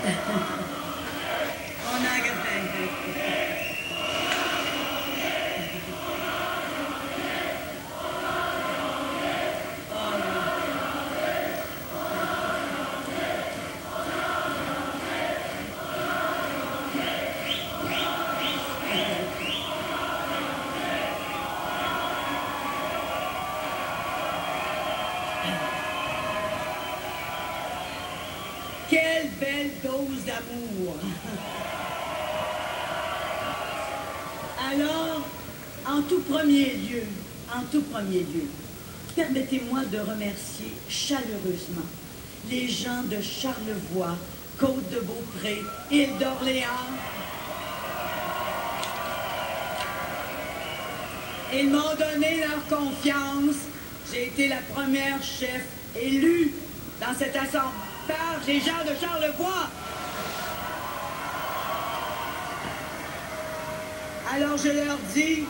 On a gagné. Quelle belle dose d'amour! Alors, en tout premier lieu, permettez-moi de remercier chaleureusement les gens de Charlevoix, Côte-de-Beaupré, Île d'Orléans. Ils m'ont donné leur confiance. J'ai été la première chef élue dans cette assemblée par les gens de Charlevoix. Alors je leur dis,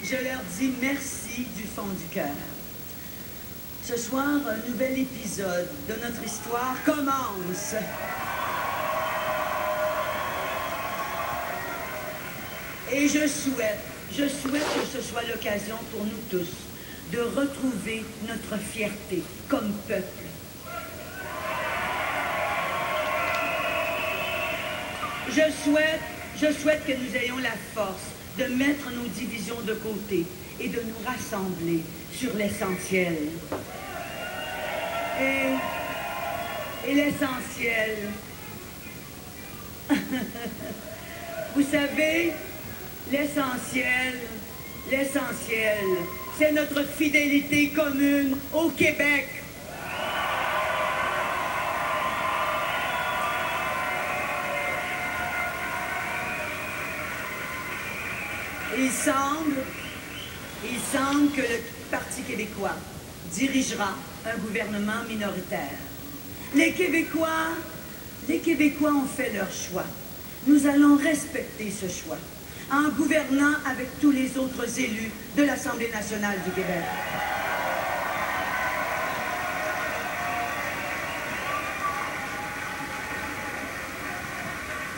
je leur dis merci du fond du cœur. Ce soir, un nouvel épisode de notre histoire commence. Et je souhaite que ce soit l'occasion pour nous tous de retrouver notre fierté comme peuple. Je souhaite que nous ayons la force de mettre nos divisions de côté et de nous rassembler sur l'essentiel. Et l'essentiel, vous savez, l'essentiel, c'est notre fidélité commune au Québec. Il semble que le Parti québécois dirigera un gouvernement minoritaire. Les Québécois ont fait leur choix. Nous allons respecter ce choix en gouvernant avec tous les autres élus de l'Assemblée nationale du Québec.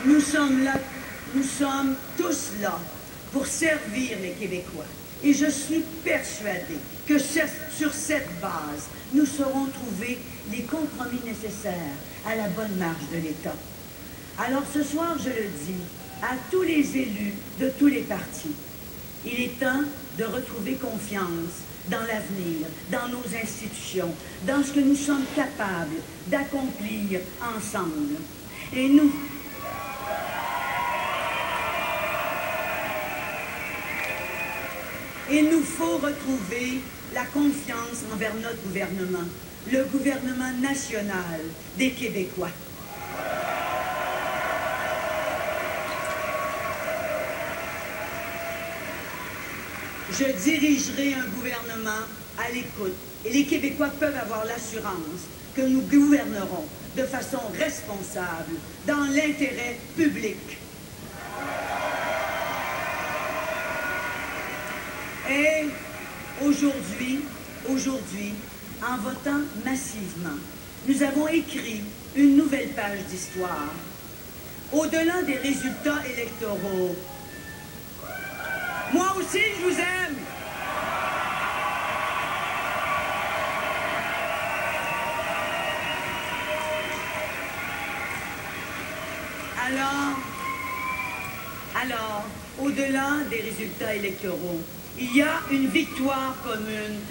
Nous sommes tous là pour servir les Québécois. Et je suis persuadée que sur cette base, nous saurons trouver les compromis nécessaires à la bonne marche de l'État. Alors ce soir, je le dis à tous les élus de tous les partis, il est temps de retrouver confiance dans l'avenir, dans nos institutions, dans ce que nous sommes capables d'accomplir ensemble. Et il nous faut retrouver la confiance envers notre gouvernement, le gouvernement national des Québécois. Je dirigerai un gouvernement à l'écoute et les Québécois peuvent avoir l'assurance que nous gouvernerons de façon responsable dans l'intérêt public. Et aujourd'hui, en votant massivement, nous avons écrit une nouvelle page d'histoire. Au-delà des résultats électoraux, moi aussi, je vous aime! Alors, au-delà des résultats électoraux, il y a une victoire commune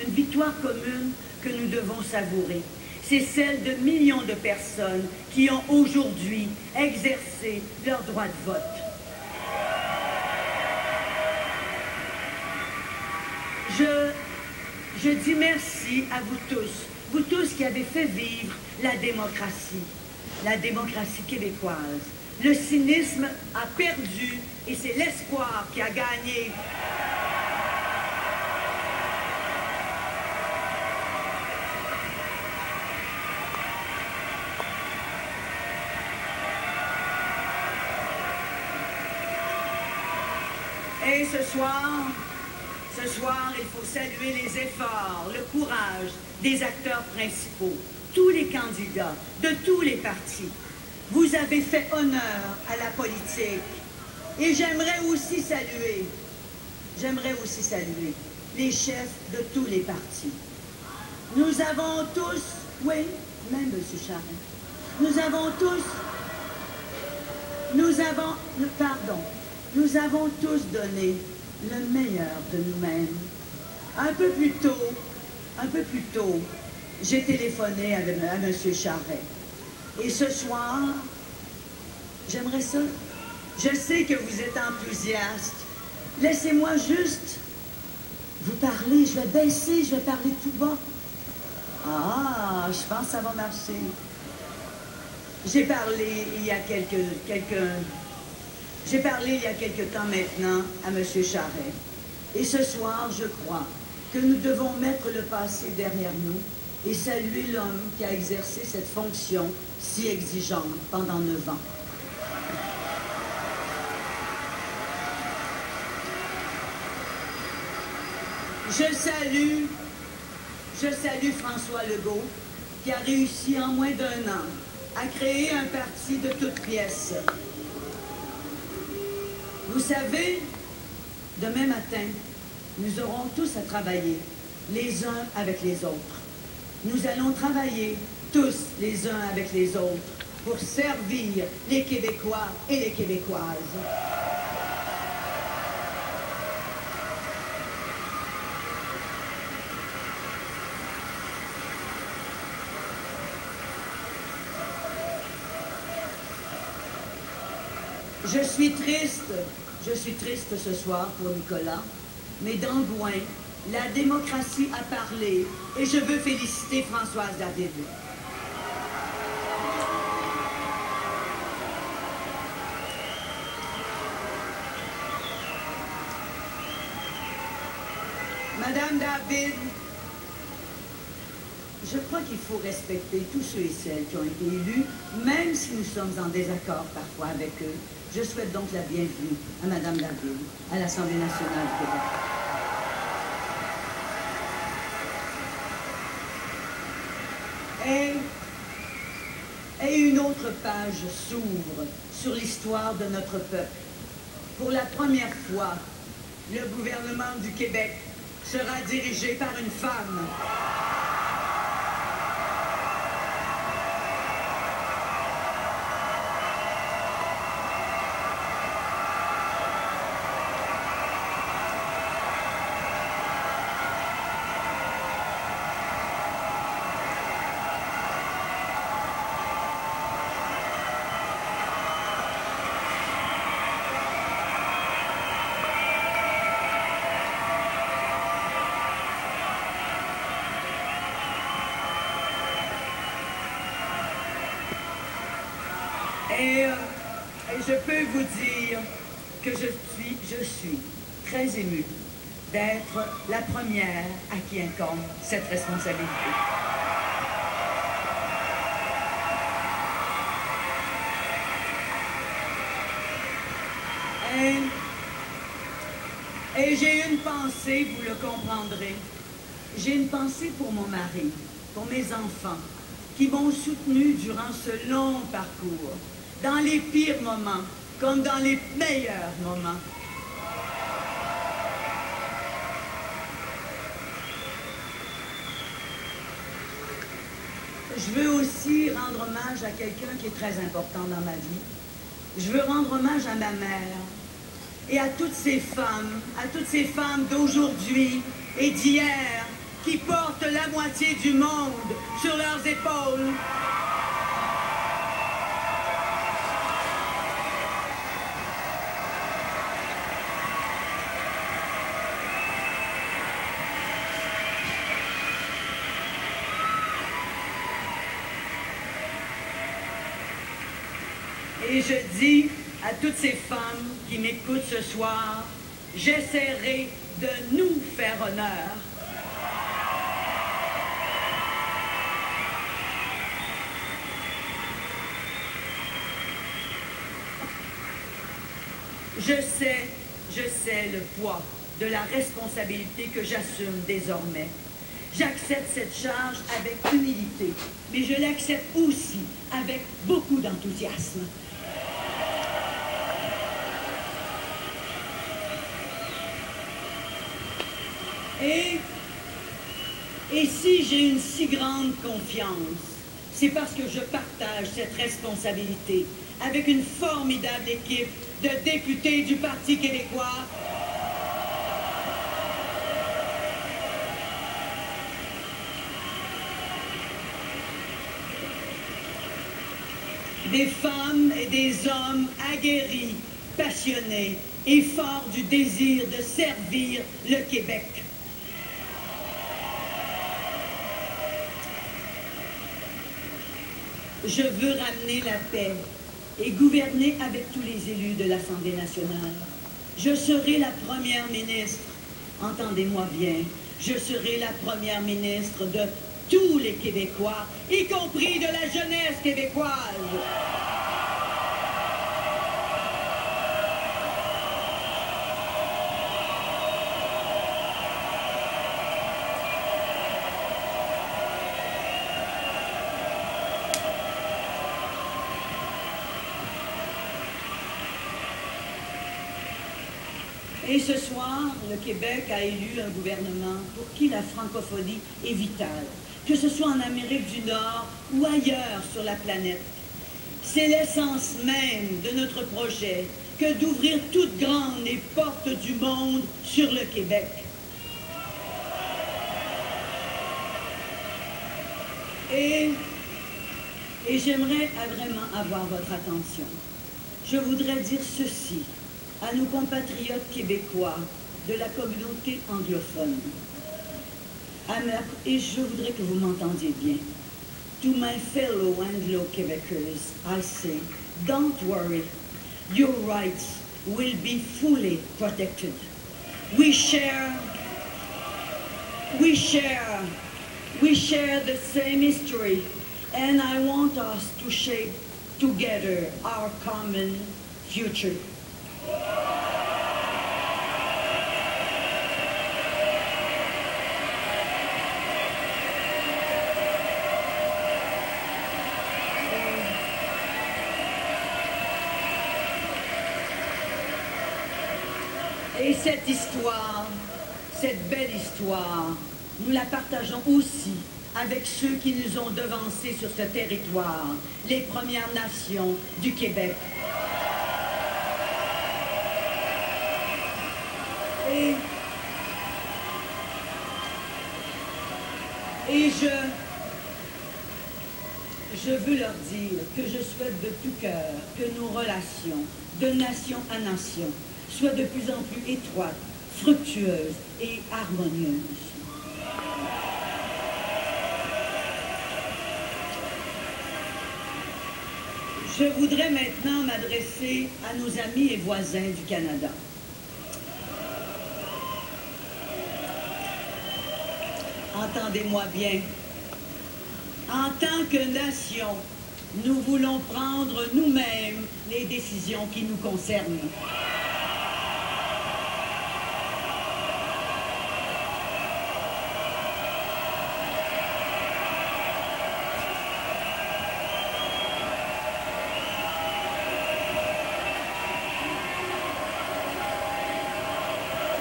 que nous devons savourer. C'est celle de millions de personnes qui ont aujourd'hui exercé leur droit de vote. Je dis merci à vous tous qui avez fait vivre la démocratie québécoise. Le cynisme a perdu et c'est l'espoir qui a gagné. Et ce soir, il faut saluer les efforts, le courage des acteurs principaux, tous les candidats de tous les partis. Vous avez fait honneur à la politique. Et j'aimerais aussi saluer les chefs de tous les partis. Nous avons tous, oui, même M. Charest, nous avons tous donné le meilleur de nous-mêmes. Un peu plus tôt, j'ai téléphoné à M. Charest. Et ce soir, j'aimerais ça. Je sais que vous êtes enthousiaste. Laissez-moi juste vous parler. Je vais baisser, je vais parler tout bas. Ah, je pense que ça va marcher. J'ai parlé il y a quelque temps maintenant à M. Charest. Et ce soir, je crois que nous devons mettre le passé derrière nous et saluer l'homme qui a exercé cette fonction si exigeante pendant 9 ans. Je salue François Legault, qui a réussi en moins d'1 an à créer un parti de toutes pièces. Vous savez, demain matin, nous aurons tous à travailler, les uns avec les autres. Nous allons travailler tous les uns avec les autres pour servir les Québécois et les Québécoises. Je suis triste ce soir pour Nicolas, mais dans le loin, la démocratie a parlé et je veux féliciter Françoise David. Madame David, je crois qu'il faut respecter tous ceux et celles qui ont été élus, même si nous sommes en désaccord parfois avec eux. Je souhaite donc la bienvenue à Madame David, à l'Assemblée nationale du Québec. Et une autre page s'ouvre sur l'histoire de notre peuple. Pour la première fois, le gouvernement du Québec sera dirigé par une femme. Et je peux vous dire que je suis très émue d'être la première à qui incombe cette responsabilité. Et j'ai une pensée, vous le comprendrez, j'ai une pensée pour mon mari, pour mes enfants, qui m'ont soutenu durant ce long parcours, dans les pires moments, comme dans les meilleurs moments. Je veux aussi rendre hommage à quelqu'un qui est très important dans ma vie. Je veux rendre hommage à ma mère et à toutes ces femmes d'aujourd'hui et d'hier qui portent la moitié du monde sur leurs épaules. Et je dis à toutes ces femmes qui m'écoutent ce soir, j'essaierai de nous faire honneur. je sais le poids de la responsabilité que j'assume désormais. J'accepte cette charge avec humilité, mais je l'accepte aussi avec beaucoup d'enthousiasme. Et si j'ai une si grande confiance, c'est parce que je partage cette responsabilité avec une formidable équipe de députés du Parti québécois, des femmes et des hommes aguerris, passionnés et forts du désir de servir le Québec. Je veux ramener la paix et gouverner avec tous les élus de l'Assemblée nationale. Je serai la première ministre, entendez-moi bien, je serai la première ministre de tous les Québécois, y compris de la jeunesse québécoise. Et ce soir, le Québec a élu un gouvernement pour qui la francophonie est vitale, que ce soit en Amérique du Nord ou ailleurs sur la planète. C'est l'essence même de notre projet que d'ouvrir toutes grandes les portes du monde sur le Québec. Et j'aimerais vraiment avoir votre attention. Je voudrais dire ceci à nos compatriotes québécois de la communauté anglophone. Et je voudrais que vous m'entendiez bien. To my fellow Anglo-Québécois, I say, don't worry, your rights will be fully protected. We share the same history, and I want us to shape together our common future. Et cette histoire, cette belle histoire, nous la partageons aussi avec ceux qui nous ont devancés sur ce territoire, les Premières Nations du Québec. Et je veux leur dire que je souhaite de tout cœur que nos relations, de nation à nation, soient de plus en plus étroites, fructueuses et harmonieuses. Je voudrais maintenant m'adresser à nos amis et voisins du Canada. Entendez-moi bien. En tant que nation, nous voulons prendre nous-mêmes les décisions qui nous concernent.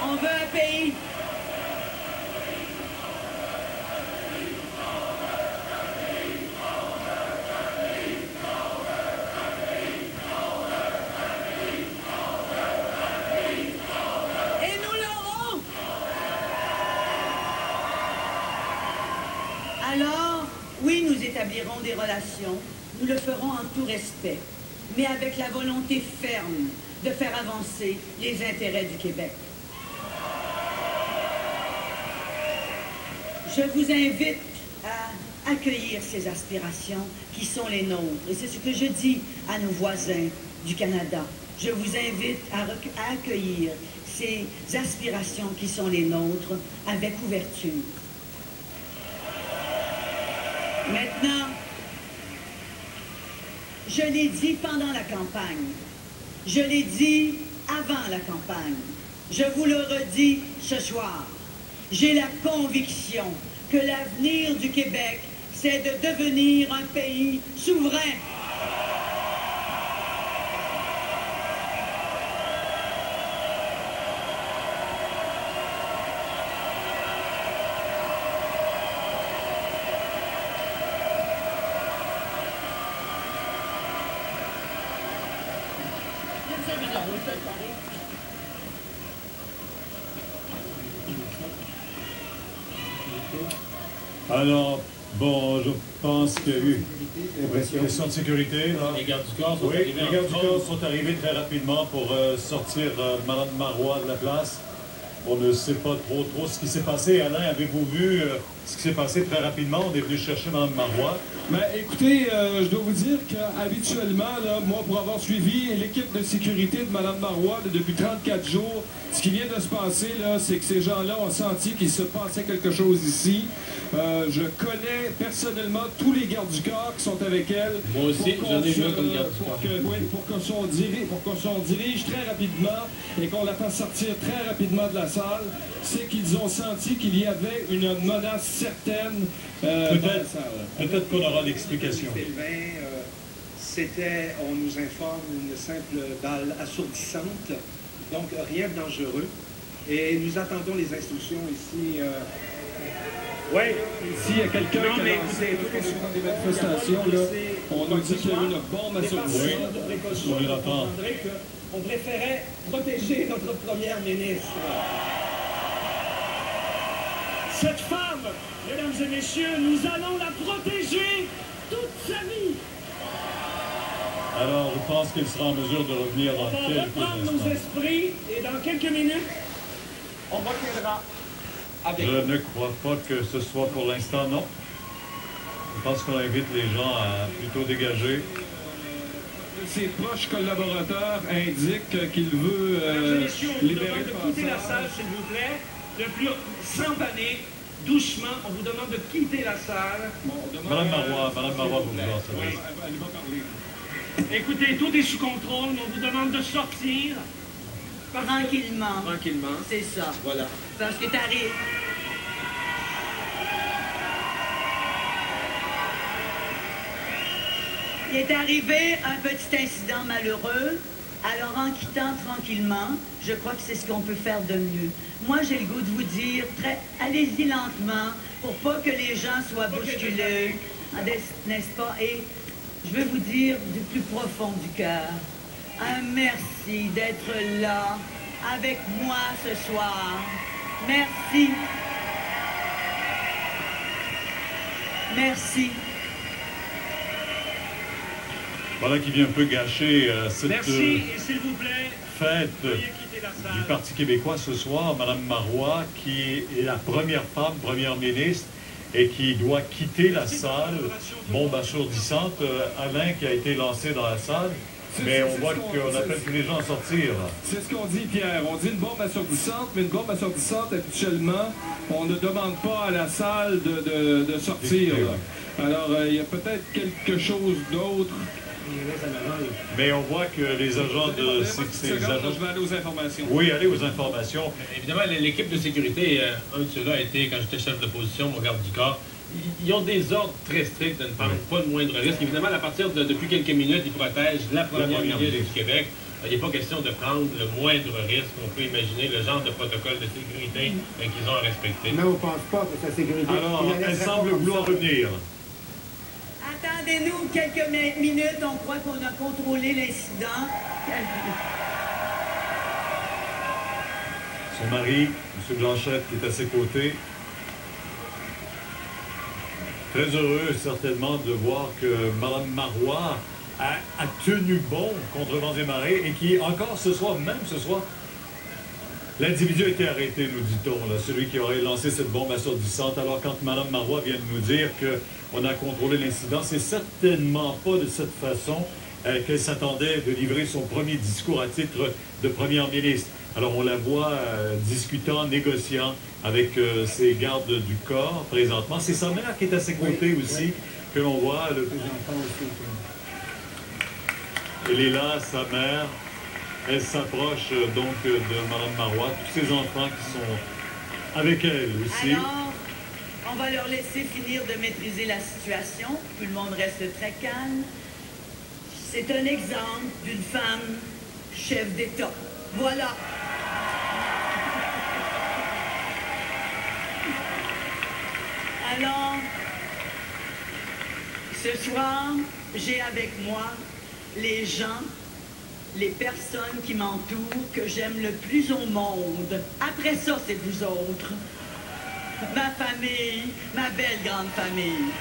On veut un pays. Alors, oui, nous établirons des relations, nous le ferons en tout respect, mais avec la volonté ferme de faire avancer les intérêts du Québec. Je vous invite à accueillir ces aspirations qui sont les nôtres. Et c'est ce que je dis à nos voisins du Canada. Je vous invite à accueillir ces aspirations qui sont les nôtres avec ouverture. Maintenant, je l'ai dit pendant la campagne, je l'ai dit avant la campagne, Je vous le redis ce soir. J'ai la conviction que l'avenir du Québec, c'est de devenir un pays souverain. Alors, bon, je pense qu'il y a eu une question de sécurité. Là. Les gardes du corps sont oui, arrivés. Les gardes du corps sont arrivés très rapidement pour sortir Mme Marois de la place. On ne sait pas trop ce qui s'est passé. Alain, avez-vous vu ce qui s'est passé très rapidement? On est venu chercher Mme Marois. Ben, écoutez, je dois vous dire qu'habituellement, moi, pour avoir suivi l'équipe de sécurité de Mme Marois depuis 34 jours, ce qui vient de se passer, là, c'est que ces gens-là ont senti qu'il se passait quelque chose ici. Je connais personnellement tous les gardes du corps qui sont avec elle. Moi aussi, j'en ai vu un comme garde du corps. Pour qu'on s'en dirige très rapidement et qu'on la fasse sortir très rapidement de la salle, c'est qu'ils ont senti qu'il y avait une menace certaine dans la salle. Peut-être qu'on aura l'explication. C'était, on nous informe, une simple balle assourdissante, donc rien de dangereux. Et nous attendons les instructions ici. Oui, ici, il y a quelqu'un qui a lancé des manifestations. Là. On nous dit qu'il y a eu une bombe assourdissante. On l'attend. On préférait protéger notre première ministre. Cette femme, mesdames et messieurs, nous allons la protéger toute sa vie. Alors, je pense qu'il sera en mesure de revenir dans On va quelques reprendre nos instants. esprits et dans quelques minutes, On reviendra avec... Je ne crois pas que ce soit pour l'instant, non. Je pense qu'on invite les gens à plutôt dégager. Ses proches collaborateurs indiquent qu'il veut mesdames et messieurs, on vous libérer demande le de quitter la passage. salle, s'il vous plaît. Le plus sans panique, doucement, on vous demande de quitter la salle. Bon, on demande Madame Marois, Madame Marois, vous plaît. vous en savez. Oui. Elle va parler. Écoutez, tout est sous contrôle, mais on vous demande de sortir. Tranquillement. Tranquillement. C'est ça. Voilà. Parce que t'arrives. Il est arrivé un petit incident malheureux. Alors, en quittant tranquillement, je crois que c'est ce qu'on peut faire de mieux. Moi, j'ai le goût de vous dire, allez-y lentement, pour pas que les gens soient bousculés, n'est-ce pas? Et je veux vous dire du plus profond du cœur, un merci d'être là avec moi ce soir. Merci. Merci. Voilà qui vient un peu gâcher cette Merci, et s'il vous plaît, fête veuillez quitter la salle. du Parti québécois ce soir. Madame Marois, qui est la première femme première ministre et qui doit quitter la salle. Bombe assourdissante. Alain qui a été lancé dans la salle. Mais on voit qu'on appelle tous les gens à sortir. C'est ce qu'on dit, Pierre. On dit une bombe assourdissante, mais une bombe assourdissante, habituellement, on ne demande pas à la salle de sortir. Là. Alors, il y a peut-être quelque chose d'autre. Mais on voit que les agents de... Je vais aller aux informations. Oui, allez aux informations. Évidemment, l'équipe de sécurité, un de ceux-là a été, quand j'étais chef de position, mon garde du corps, ils ont des ordres très stricts de ne prendre pas le moindre risque. Évidemment, à partir depuis quelques minutes, ils protègent la première ministre du Québec. Il n'est pas question de prendre le moindre risque. On peut imaginer le genre de protocole de sécurité qu'ils ont à respecter. Mais on ne pense pas que sa sécurité... Alors, elle semble vouloir revenir. Attendez-nous quelques minutes, on croit qu'on a contrôlé l'incident. Son mari, M. Blanchette, qui est à ses côtés. Très heureux, certainement, de voir que Mme Marois a tenu bon contre vents et marées et qui, encore ce soir, même ce soir, l'individu a été arrêté, nous dit-on, là, celui qui aurait lancé cette bombe assourdissante. Alors, quand Mme Marois vient de nous dire qu'on a contrôlé l'incident, c'est certainement pas de cette façon qu'elle s'attendait de livrer son premier discours à titre de première ministre. Alors, on la voit discutant, négociant avec ses gardes du corps présentement. C'est sa mère qui est à ses côtés aussi, que l'on voit. Elle est là, sa mère. Elle s'approche donc de Mme Marois, tous ses enfants qui sont avec elle aussi. Alors, on va leur laisser finir de maîtriser la situation. Tout le monde reste très calme. C'est un exemple d'une femme chef d'État. Voilà. Alors, ce soir, j'ai avec moi les gens, les personnes qui m'entourent, que j'aime le plus au monde. Après ça, c'est vous autres. Ma famille, ma belle grande famille.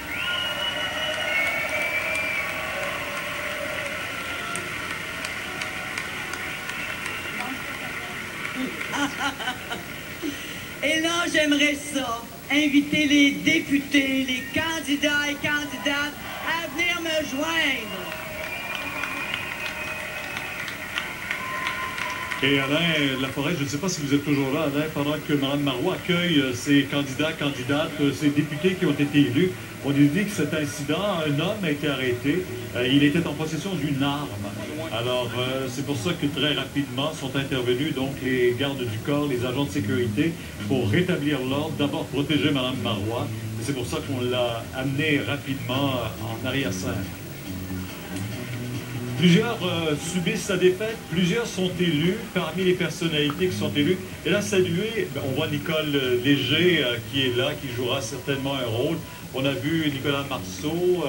Et là, j'aimerais ça, inviter les députés, les candidats et candidates à venir me joindre. Et Alain Laforêt, je ne sais pas si vous êtes toujours là, Alain, pendant que Mme Marois accueille ses candidats, candidates, ses députés qui ont été élus. On nous dit que cet incident, un homme a été arrêté. Il était en possession d'une arme. Alors, c'est pour ça que très rapidement sont intervenus donc les gardes du corps, les agents de sécurité, pour rétablir l'ordre, d'abord protéger Mme Marois. C'est pour ça qu'on l'a amenée rapidement en arrière-scène. Plusieurs subissent sa défaite, plusieurs sont élus, parmi les personnalités qui sont élues. Et là, saluer, on voit Nicole Léger qui est là, qui jouera certainement un rôle. On a vu Nicolas Marceau,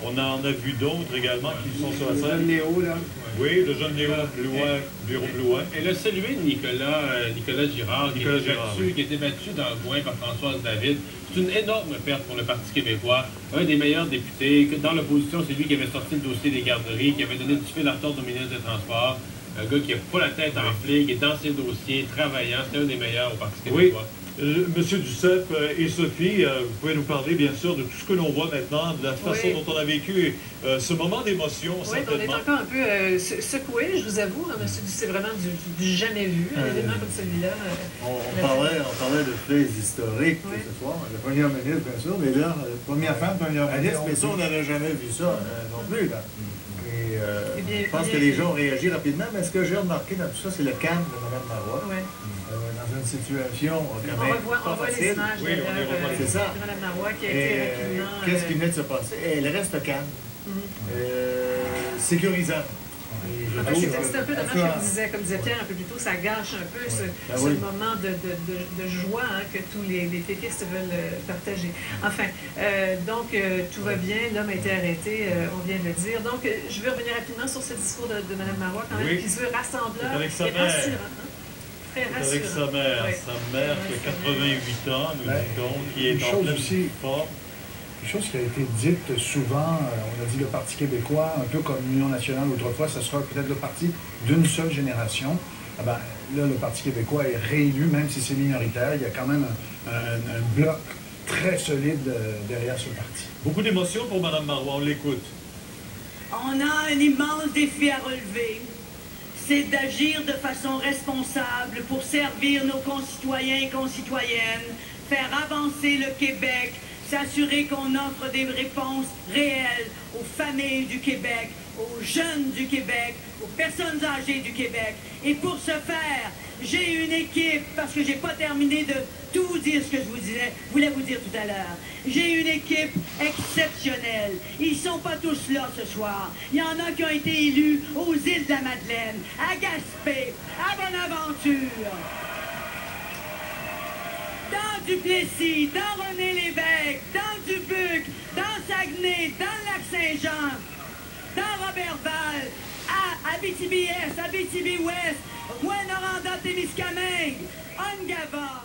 on en a vu d'autres également qui sont sur la scène. Le Néo, là. Oui, le jeune Néo Blouin, Bureau Blouin. Et le saluer Nicolas Girard, qui a été battu dans le coin par Françoise David. C'est une énorme perte pour le Parti québécois. Un des meilleurs députés. Dans l'opposition, c'est lui qui avait sorti le dossier des garderies, qui avait donné du fil à retordre au ministre des Transports. Un gars qui n'a pas la tête enflée, qui est dans ses dossiers, travaillant. C'est un des meilleurs au Parti québécois. Monsieur Duceppe et Sophie, vous pouvez nous parler bien sûr de tout ce que l'on voit maintenant, de la façon dont on a vécu ce moment d'émotion, certainement. On est encore un peu secoué, je vous avoue. Hein, monsieur Duceppe, c'est vraiment du jamais vu, un événement comme celui-là. On parlait de faits historiques ce soir. La première ministre, bien sûr, mais là, première femme, première ministre, mais ça, on n'avait jamais vu ça non plus, là. Et je pense que les gens ont réagi rapidement, mais ce que j'ai remarqué dans tout ça, c'est le calme de Mme Marois. Dans une situation quand même on voit les images c'est ça. de Mme Marois qui a été rapidement... Qu'est-ce qui venait de se passer? Elle reste calme, sécurisante. C'est un peu dommage, comme disait Pierre un peu plus tôt, ça gâche un peu ce moment de joie que tous les péquistes veulent partager. Enfin, donc tout va bien, l'homme a été arrêté, on vient de le dire. Donc, je veux revenir rapidement sur ce discours de Mme Marois, quand même, qui se veut rassembleur et rassurant. Avec sa mère qui a 88 ans, nous dit-on, qui est en pleine forme. Une chose qui a été dite souvent, on a dit le Parti québécois, un peu comme l'Union nationale autrefois, ça sera peut-être le parti d'une seule génération. Ah ben, là, le Parti québécois est réélu, même si c'est minoritaire. Il y a quand même un bloc très solide derrière ce parti. Beaucoup d'émotions pour Mme Marois, on l'écoute. On a un immense défi à relever. C'est d'agir de façon responsable pour servir nos concitoyens et concitoyennes, faire avancer le Québec, s'assurer qu'on offre des réponses réelles aux familles du Québec, aux jeunes du Québec, aux personnes âgées du Québec. Et pour ce faire, j'ai une équipe, parce que j'ai pas terminé de tout dire ce que je voulais vous dire tout à l'heure. J'ai une équipe exceptionnelle. Ils sont pas tous là ce soir. Il y en a qui ont été élus aux îles de la Madeleine, à Gaspé, à Bonaventure, dans Duplessis, dans René-Lévesque, dans Dubuque, dans Saguenay, dans le Lac-Saint-Jean, dans Robertval, à Abitibi-Est, Abitibi-Ouest, Rouyn-Noranda-Témiscamingue, Ongava.